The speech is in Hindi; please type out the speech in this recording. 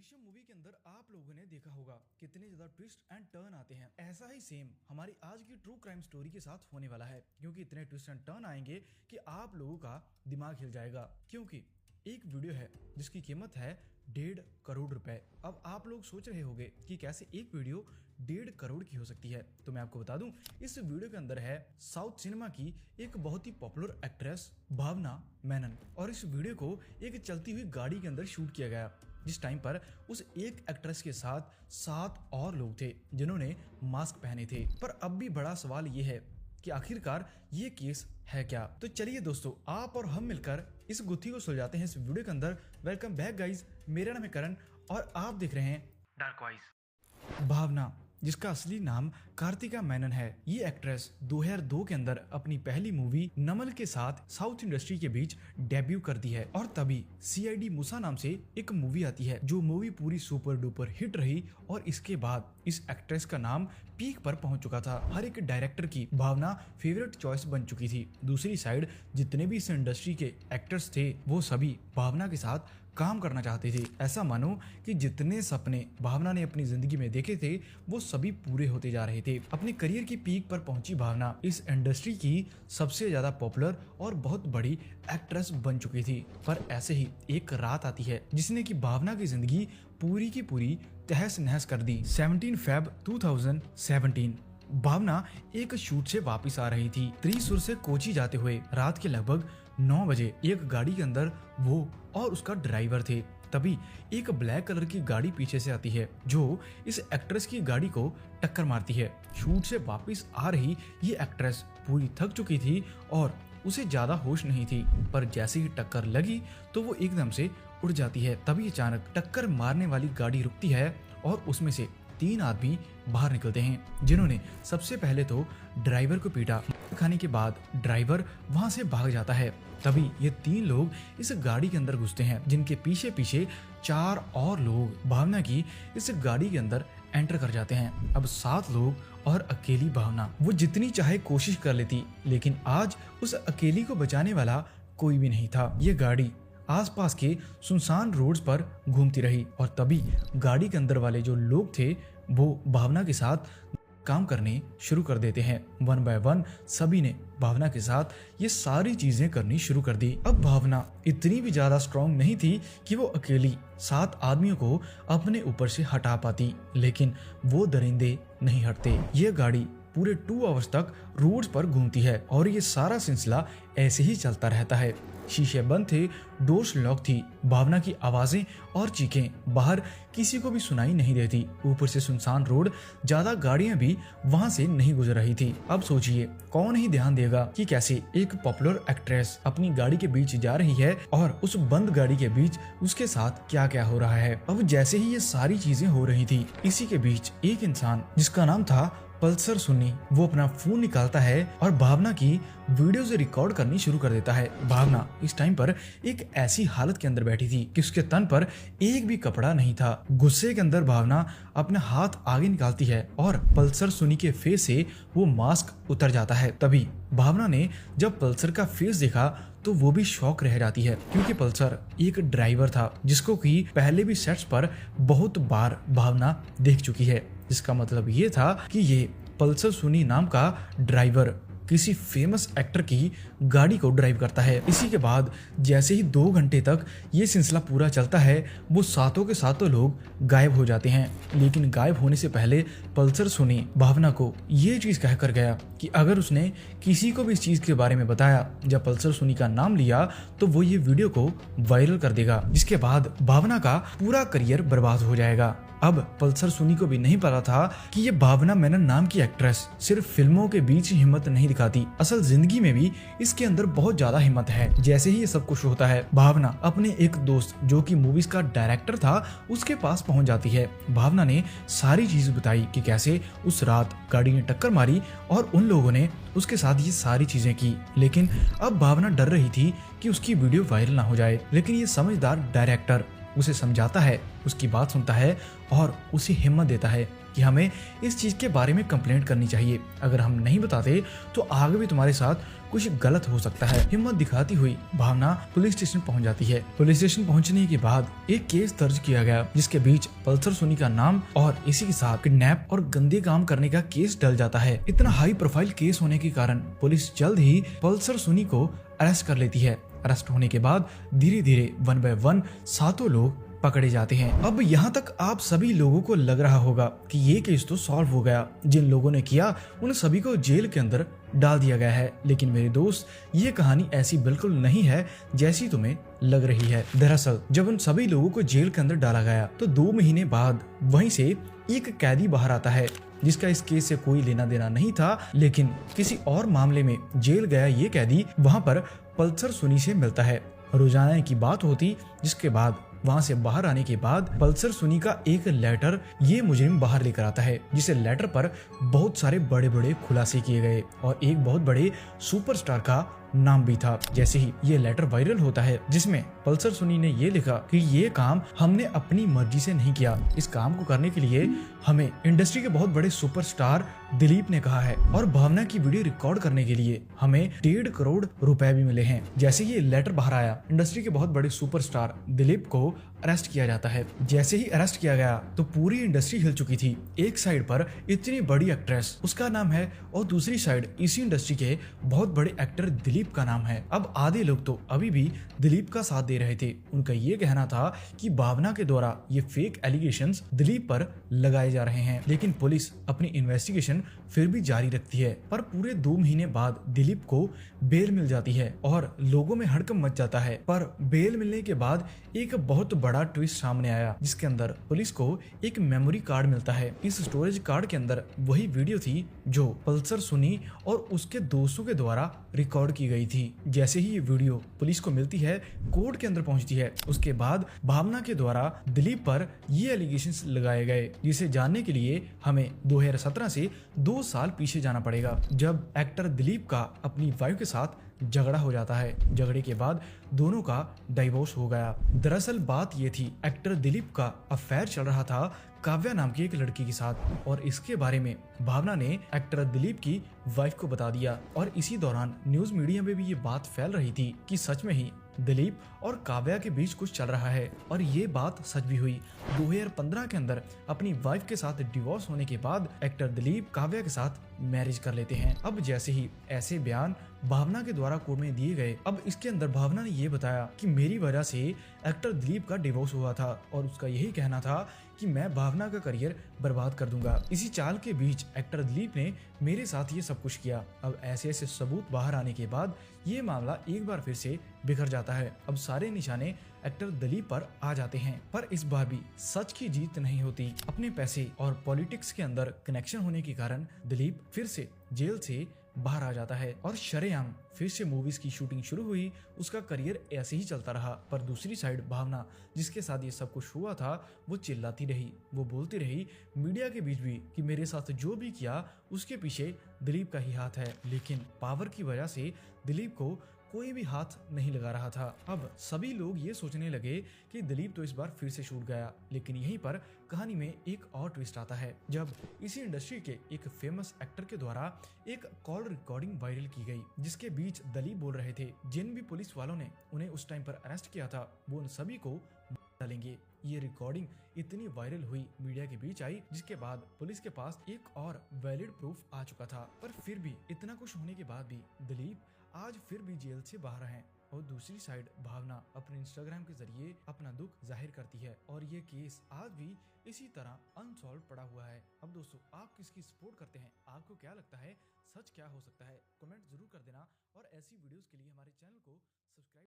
दृश्यम मूवी के अंदर आप लोगों ने देखा होगा कितने ज्यादा ट्विस्ट एंड टर्न आते हैं। ऐसा ही सेम हमारी आज की ट्रू क्राइम स्टोरी के साथ होने वाला है, क्योंकि इतने ट्विस्ट एंड टर्न आएंगे कि आप लोगों का दिमाग हिल जाएगा। क्योंकि एक वीडियो है जिसकी कीमत है 1.5 करोड़ रुपए। अब आप लोग सोच रहे होंगे कि कैसे एक वीडियो 1.5 करोड़ की हो सकती है, तो मैं आपको बता दूं इस वीडियो के अंदर है साउथ सिनेमा की एक बहुत ही पॉपुलर एक्ट्रेस भावना मेनन, और इस वीडियो को एक चलती हुई गाड़ी के अंदर शूट किया गया, जिस टाइम पर उस एक एक्ट्रेस के साथ 7 और लोग थे जिन्होंने मास्क पहने थे। पर अब भी बड़ा सवाल ये है कि आखिरकार ये केस है क्या। तो चलिए दोस्तों, आप और हम मिलकर इस गुत्थी को सुलझाते हैं इस वीडियो के अंदर। वेलकम बैक गाइज, मेरा नाम है करण और आप देख रहे हैं डार्क वाइज। भावना, जिसका असली नाम कार्तिका मेनन है, ये एक्ट्रेस 2002 के अंदर अपनी पहली मूवी नमल के साथ साउथ इंडस्ट्री के बीच डेब्यू करती है, और तभी CID मूसा नाम से एक मूवी आती है जो मूवी पूरी सुपर डुपर हिट रही, और इसके बाद इस एक्ट्रेस का नाम पीक पर पहुंच चुका था। हर एक डायरेक्टर की भावना फेवरेट चॉइस बन चुकी थी। दूसरी साइड जितने भी इस इंडस्ट्री के एक्टर्स थे वो सभी भावना के साथ काम करना चाहते थे। ऐसा मानो कि जितने सपने भावना ने अपनी जिंदगी में देखे थे वो सभी पूरे होते जा रहे थे। अपने करियर की पीक पर पहुंची भावना इस इंडस्ट्री की सबसे ज्यादा पॉपुलर और बहुत बड़ी एक्ट्रेस बन चुकी थी। पर ऐसे ही एक रात आती है जिसने की भावना की जिंदगी पूरी की पूरी तहस नहस कर दी। 17 Feb 2017 भावना एक शूट से वापस आ रही थी। त्रिशूर से कोची जाते हुए रात के लगभग 9 बजे एक गाड़ी के अंदर वो और उसका ड्राइवर थे। तभी एक ब्लैक कलर की गाड़ी पीछे से आती है जो इस एक्ट्रेस की गाड़ी को टक्कर मारती है। शूट से वापस आ रही ये एक्ट्रेस पूरी थक चुकी थी और उसे ज्यादा होश नहीं थी, पर जैसे ही टक्कर लगी तो वो एकदम से उड़ जाती है। तभी अचानक टक्कर मारने वाली गाड़ी रुकती है और उसमें से 3 आदमी बाहर निकलते हैं, जिन्होंने सबसे पहले तो ड्राइवर को पीटा। खाने के बाद ड्राइवर वहां से भाग जाता है। तभी ये 3 लोग इस गाड़ी के अंदर घुसते हैं, जिनके पीछे पीछे 4 और लोग भावना की इस गाड़ी के अंदर एंटर कर जाते हैं। अब 7 लोग और अकेली भावना। वो जितनी चाहे कोशिश कर लेती, लेकिन आज उस अकेली को बचाने वाला कोई भी नहीं था। ये गाड़ी आसपास के सुनसान रोड्स पर घूमती रही, और तभी गाड़ी के अंदर वाले जो लोग थे वो भावना के साथ काम करने शुरू कर देते हैं। 1 बाय 1 सभी ने भावना के साथ ये सारी चीजें करनी शुरू कर दी। अब भावना इतनी भी ज्यादा स्ट्रांग नहीं थी कि वो अकेली 7 आदमियों को अपने ऊपर से हटा पाती, लेकिन वो दरिंदे नहीं हटते। ये गाड़ी पूरे 2 आवर्स तक रोड्स पर घूमती है और ये सारा सिलसिला ऐसे ही चलता रहता है। शीशे बंद थे, डोर्स लॉक थी। भावना की आवाजें और चीखें बाहर किसी को भी सुनाई नहीं देती। ऊपर से सुनसान रोड, ज्यादा गाड़ियां भी वहां से नहीं गुजर रही थी। अब सोचिए कौन ही ध्यान देगा कि कैसे एक पॉपुलर एक्ट्रेस अपनी गाड़ी के बीच जा रही है और उस बंद गाड़ी के बीच उसके साथ क्या क्या हो रहा है। अब जैसे ही ये सारी चीजें हो रही थी, इसी के बीच एक इंसान जिसका नाम था पल्सर सुन्नी, वो अपना फोन निकालता है और भावना की वीडियो से रिकॉर्ड करनी शुरू कर देता है। भावना इस टाइम पर एक ऐसी हालत के अंदर बैठी थी कि उसके तन पर एक भी कपड़ा नहीं था। गुस्से के अंदर भावना अपना हाथ आगे निकालती है और पल्सर सुन्नी के फेस से वो मास्क उतर जाता है। तभी भावना ने जब पल्सर का फेस देखा तो वो भी शॉक रह जाती है, क्योंकि पल्सर एक ड्राइवर था जिसको कि पहले भी सेट्स पर बहुत बार भावना देख चुकी है। जिसका मतलब ये था कि ये पल्सर सुन्नी नाम का ड्राइवर किसी फेमस एक्टर की गाड़ी को ड्राइव करता है। इसी के बाद जैसे ही 2 घंटे तक ये सिलसिला पूरा चलता है, वो सातों के सातों लोग गायब हो जाते हैं। लेकिन गायब होने से पहले पल्सर सुन्नी भावना को ये चीज कहकर गया कि अगर उसने किसी को भी इस चीज के बारे में बताया, जब पल्सर सुन्नी का नाम लिया, तो वो ये वीडियो को वायरल कर देगा, जिसके बाद भावना का पूरा करियर बर्बाद हो जाएगा। अब पल्सर सुन्नी को भी नहीं पता था कि ये भावना मेनन नाम की एक्ट्रेस सिर्फ फिल्मों के बीच ही हिम्मत नहीं दिखाती, असल जिंदगी में भी इसके अंदर बहुत ज्यादा हिम्मत है। जैसे ही ये सब कुछ होता है, भावना अपने एक दोस्त जो कि मूवीज का डायरेक्टर था उसके पास पहुंच जाती है। भावना ने सारी चीज बताई कि कैसे उस रात गाड़ी ने टक्कर मारी और उन लोगों ने उसके साथ ये सारी चीजें की। लेकिन अब भावना डर रही थी कि उसकी वीडियो वायरल ना हो जाए, लेकिन ये समझदार डायरेक्टर उसे समझाता है, उसकी बात सुनता है और उसे हिम्मत देता है कि हमें इस चीज के बारे में कंप्लेंट करनी चाहिए। अगर हम नहीं बताते तो आगे भी तुम्हारे साथ कुछ गलत हो सकता है। हिम्मत दिखाती हुई भावना पुलिस स्टेशन पहुंच जाती है। पुलिस स्टेशन पहुंचने के बाद एक केस दर्ज किया गया, जिसके बीच पल्सर सुनी का नाम और इसी के साथ किडनैप और गंदे काम करने का केस डल जाता है। इतना हाई प्रोफाइल केस होने के कारण पुलिस जल्द ही पल्सर सुनी को अरेस्ट कर लेती है। अरेस्ट होने के बाद धीरे धीरे 1 बाय 1 सातों लोग पकड़े जाते हैं। अब यहाँ तक आप सभी लोगों को लग रहा होगा कि ये केस तो सॉल्व हो गया, जिन लोगों ने किया उन सभी को जेल के अंदर डाल दिया गया है। लेकिन मेरे दोस्त, ये कहानी ऐसी बिल्कुल नहीं है जैसी तुम्हें लग रही है। दरअसल जब उन सभी लोगों को जेल के अंदर डाला गया तो 2 महीने बाद वहीं से एक कैदी बाहर आता है, जिसका इस केस से कोई लेना देना नहीं था, लेकिन किसी और मामले में जेल गया ये कैदी वहां पर पल्सर सुनी से मिलता है। रोजाना की बात होती, जिसके बाद वहां से बाहर आने के बाद पल्सर सुनी का एक लेटर ये मुजरिम बाहर लेकर आता है, जिसे लेटर पर बहुत सारे बड़े बड़े खुलासे किए गए और एक बहुत बड़े सुपरस्टार का नाम भी था। जैसे ही ये लेटर वायरल होता है, जिसमें पल्सर सुनी ने ये लिखा कि ये काम हमने अपनी मर्जी से नहीं किया, इस काम को करने के लिए हमें इंडस्ट्री के बहुत बड़े सुपरस्टार दिलीप ने कहा है और भावना की वीडियो रिकॉर्ड करने के लिए हमें 1.5 करोड़ रुपए भी मिले हैं। जैसे ही ये लेटर बाहर आया, इंडस्ट्री के बहुत बड़े सुपरस्टार दिलीप को अरेस्ट किया जाता है। जैसे ही अरेस्ट किया गया तो पूरी इंडस्ट्री हिल चुकी थी। एक साइड पर इतनी बड़ी एक्ट्रेस, उसका नाम है, और दूसरी साइड इसी इंडस्ट्री के बहुत बड़े एक्टर दिलीप का नाम है। अब आधे लोग तो अभी भी दिलीप का साथ दे रहे थे। उनका ये कहना था कि भावना के द्वारा ये फेक एलिगेशंस दिलीप पर लगाए जा रहे हैं, लेकिन पुलिस अपनी इन्वेस्टिगेशन फिर भी जारी रखती है। पर पूरे 2 महीने बाद दिलीप को बेल मिल जाती है और लोगों में हड़कंप मच जाता है। पर बेल मिलने के बाद एक बहुत बड़ा ट्विस्ट सामने आया, जिसके अंदर पुलिस को एक मेमोरी कार्ड मिलता है। इस स्टोरेज कार्ड के अंदर वही वीडियो थी जो पल्सर सुनी और उसके दोस्तों के द्वारा रिकॉर्ड की गई थी। जैसे ही ये वीडियो पुलिस को मिलती है, कोर्ट के अंदर पहुंचती है, उसके बाद भावना के द्वारा दिलीप पर ये एलिगेशंस लगाए गए, जिसे जानने के लिए हमें 2017 से 2 साल पीछे जाना पड़ेगा, जब एक्टर दिलीप का अपनी वाइफ के साथ झगड़ा हो जाता है। झगड़े के बाद दोनों का डाइवोर्स हो गया। दरअसल बात ये थी, एक्टर दिलीप का अफेयर चल रहा था काव्या नाम की एक लड़की के साथ, और इसके बारे में भावना ने एक्टर दिलीप की वाइफ को बता दिया। और इसी दौरान न्यूज मीडिया में भी ये बात फैल रही थी कि सच में ही दिलीप और काव्या के बीच कुछ चल रहा है, और ये बात सच भी हुई। 2015 के अंदर अपनी वाइफ के साथ डिवोर्स होने के बाद एक्टर दिलीप काव्या के साथ मैरिज कर लेते हैं। अब जैसे ही ऐसे बयान भावना के द्वारा कोर्ट में दिए गए, अब इसके अंदर भावना ने ये बताया कि मेरी वजह से एक्टर दिलीप का डिवोर्स हुआ था और उसका यही कहना था कि मैं भावना का करियर बर्बाद कर दूंगा। इसी चाल के बीच एक्टर दिलीप ने मेरे साथ ये सब कुछ किया। अब ऐसे ऐसे सबूत बाहर आने के बाद ये मामला एक बार फिर से बिखर जाता है। अब सारे निशाने एक्टर दिलीप पर आ जाते हैं, पर इस बार भी सच की जीत नहीं होती। अपने पैसे और पॉलिटिक्स के अंदर कनेक्शन होने के कारण दिलीप फिर से जेल से बाहर आ जाता है और शरेआम फिर से मूवीज की शूटिंग शुरू हुई। उसका करियर ऐसे ही चलता रहा। पर दूसरी साइड भावना, जिसके साथ ये सब कुछ हुआ था, वो चिल्लाती रही, वो बोलती रही मीडिया के बीच भी कि मेरे साथ जो भी किया उसके पीछे दिलीप का ही हाथ है। लेकिन पावर की वजह से दिलीप को कोई भी हाथ नहीं लगा रहा था। अब सभी लोग ये सोचने लगे कि दिलीप तो इस बार फिर से छूट गया। लेकिन यहीं पर कहानी में एक और ट्विस्ट आता है, जब इसी इंडस्ट्री के एक फेमस एक्टर के द्वारा एक कॉल रिकॉर्डिंग वायरल की गई, जिसके बीच दिलीप बोल रहे थे जिन भी पुलिस वालों ने उन्हें उस टाइम पर अरेस्ट किया था वो उन सभी को डालेंगे। ये रिकॉर्डिंग इतनी वायरल हुई, मीडिया के बीच आई, जिसके बाद पुलिस के पास एक और वैलिड प्रूफ आ चुका था। पर फिर भी इतना कुछ होने के बाद भी दिलीप आज फिर भी जेल से बाहर हैं। और दूसरी साइड भावना अपने इंस्टाग्राम के जरिए अपना दुख जाहिर करती है और ये केस आज भी इसी तरह अनसॉल्व पड़ा हुआ है। अब दोस्तों, आप किसकी सपोर्ट करते हैं? आपको क्या लगता है सच क्या हो सकता है? कमेंट जरूर कर देना और ऐसी वीडियोस के लिए हमारे चैनल को सब्सक्राइब